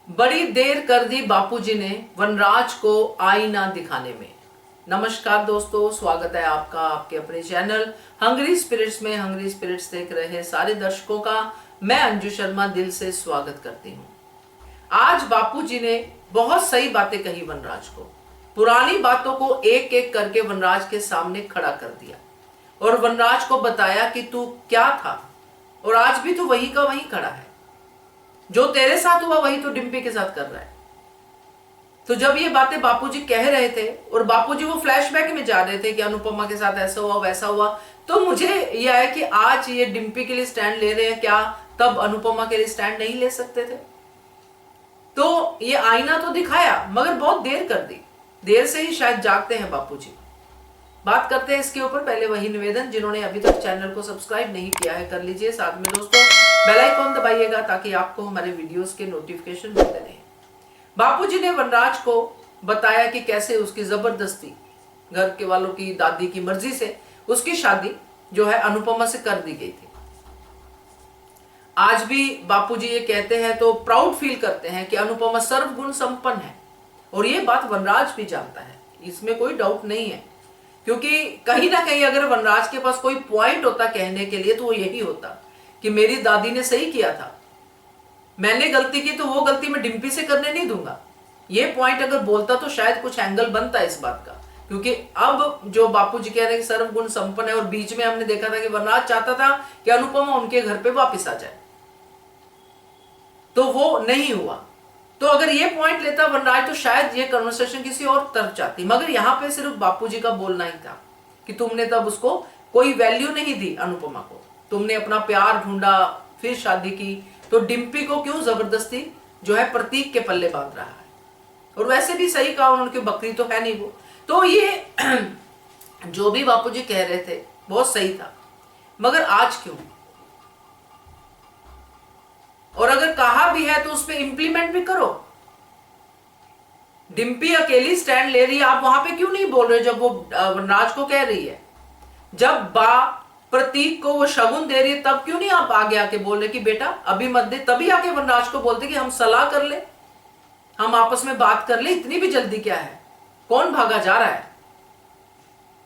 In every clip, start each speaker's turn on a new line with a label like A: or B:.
A: बड़ी देर कर दी बापूजी ने वनराज को आईना दिखाने में। नमस्कार दोस्तों, स्वागत है आपका आपके अपने चैनल हंग्री स्पिरिट्स में। हंग्री स्पिरिट्स देख रहे सारे दर्शकों का मैं अंजू शर्मा दिल से स्वागत करती हूँ। आज बापूजी ने बहुत सही बातें कही वनराज को। पुरानी बातों को एक एक करके वनराज के सामने खड़ा कर दिया और वनराज को बताया कि तू क्या था और आज भी तू वही का वही खड़ा है। जो तेरे साथ हुआ वही तो डिम्पी के साथ कर रहा है। तो जब ये बातें बापूजी कह रहे थे और बापूजी वो फ्लैशबैक में जा रहे थे कि अनुपमा के साथ ऐसा हुआ वैसा हुआ, तो मुझे यह है कि आज ये डिम्पी के लिए स्टैंड ले रहे हैं, क्या तब अनुपमा के लिए स्टैंड नहीं ले सकते थे? तो ये आईना तो दिखाया मगर बहुत देर कर दी। देर से ही शायद जागते हैं बापूजी। बात करते हैं इसके ऊपर। पहले वही निवेदन, जिन्होंने अभी तक चैनल को सब्सक्राइब नहीं किया है कर लीजिए। साथ में दोस्तों बेल आइकॉन दबाइएगा ताकि आपको हमारे वीडियोस के नोटिफिकेशन मिलते रहें। बापूजी ने वनराज को बताया कि कैसे उसकी जबरदस्ती घर के वालों की दादी की मर्जी से उसकी शादी जो है अनुपमा से कर दी गई थी। आज भी बापूजी ये कहते हैं तो प्राउड फील करते हैं कि अनुपमा सर्वगुण संपन्न है और ये बात वनराज भी जानता है, इसमें कोई डाउट नहीं है। क्योंकि कहीं ना कहीं अगर वनराज के पास कोई पॉइंट होता कहने के लिए तो वो यही होता कि मेरी दादी ने सही किया था, मैंने गलती की तो वो गलती मैं डिम्पी से करने नहीं दूंगा। ये पॉइंट अगर बोलता तो शायद कुछ एंगल बनता इस बात का। क्योंकि अब जो बापूजी कह रहे हैं कि सर्वगुण संपन्न है और बीच में हमने देखा था कि वनराज चाहता था कि अनुपमा उनके घर पे वापस आ जाए, तो वो नहीं हुआ। तो अगर ये पॉइंट लेता वनराज तो शायद ये कन्वर्सेशन किसी और तरफ जाती, मगर यहां पे सिर्फ बापूजी का बोलना ही था कि तुमने तब उसको कोई वैल्यू नहीं दी अनुपमा को, तुमने अपना प्यार ढूंढा फिर शादी की, तो डिम्पी को क्यों जबरदस्ती जो है प्रतीक के पल्ले बांध रहा है? और वैसे भी सही कहा उन्होंने, बकरी तो है नहीं वो। तो ये जो भी बापूजी कह रहे थे बहुत सही था, मगर आज क्यों? और अगर कहा भी है तो उस पर इंप्लीमेंट भी करो। डिम्पी अकेली स्टैंड ले रही है, आप वहां पे क्यों नहीं बोल रहे जब वो वनराज को कह रही है? जब बा प्रतीक को वो शगुन दे रही है तब क्यों नहीं आप आगे आके बोल रहे कि बेटा अभी मत दे? तभी आके वनराज को बोलते कि हम सलाह कर ले, हम आपस में बात कर ले, इतनी भी जल्दी क्या है? कौन भागा जा रहा है?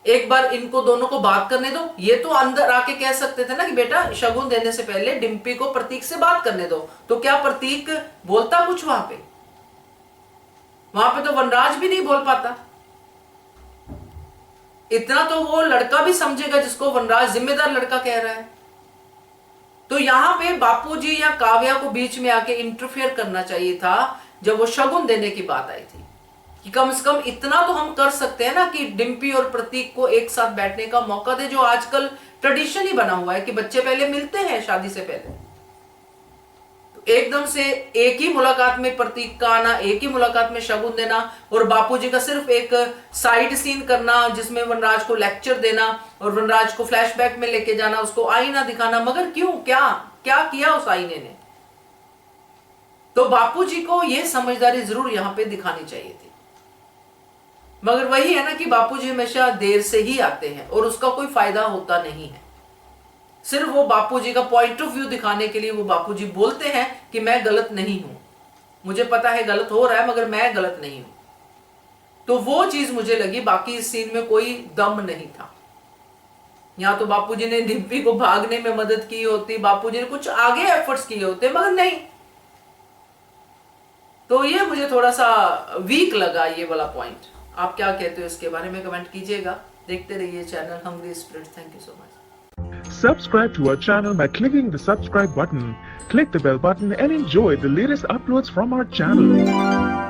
A: एक बार इनको दोनों को बात करने दो। ये तो अंदर आके कह सकते थे ना कि बेटा शगुन देने से पहले डिम्पी को प्रतीक से बात करने दो। तो क्या प्रतीक बोलता कुछ वहां पे? वहां पे तो वनराज भी नहीं बोल पाता। इतना तो वो लड़का भी समझेगा जिसको वनराज जिम्मेदार लड़का कह रहा है। तो यहां पे बापूजी या काव्या को बीच में आके इंटरफेयर करना चाहिए था जब वो शगुन देने की बात आई थी, कि कम से कम इतना तो हम कर सकते हैं ना कि डिम्पी और प्रतीक को एक साथ बैठने का मौका दे, जो आजकल ट्रेडिशन ही बना हुआ है कि बच्चे पहले मिलते हैं शादी से पहले। तो एकदम से एक ही मुलाकात में प्रतीक का आना, एक ही मुलाकात में शगुन देना और बापूजी का सिर्फ एक साइड सीन करना जिसमें वनराज को लेक्चर देना और वनराज को फ्लैशबैक में लेके जाना, उसको आईना दिखाना। मगर क्यों? क्या क्या किया उस आईने ने? तो बापूजी को यह समझदारी जरूर यहां पे दिखानी चाहिए थी। मगर वही है ना कि बापूजी हमेशा देर से ही आते हैं और उसका कोई फायदा होता नहीं है। सिर्फ वो बापूजी का पॉइंट ऑफ व्यू दिखाने के लिए वो बापूजी बोलते हैं कि मैं गलत नहीं हूं, मुझे पता है गलत हो रहा है मगर मैं गलत नहीं हूं। तो वो चीज मुझे लगी, बाकी इस सीन में कोई दम नहीं था। यहां तो बापूजी ने डिम्पी को भागने में मदद की होती, बापूजी ने कुछ आगे एफर्ट्स किए होते, मगर नहीं। तो ये मुझे थोड़ा सा वीक लगा ये वाला पॉइंट। आप क्या कहते हो इसके बारे में कमेंट कीजिएगा। देखते रहिए channel hungry spirit. Thank you so much.
B: Subscribe to our channel by clicking the subscribe button. Click the bell button and enjoy the latest uploads from our channel.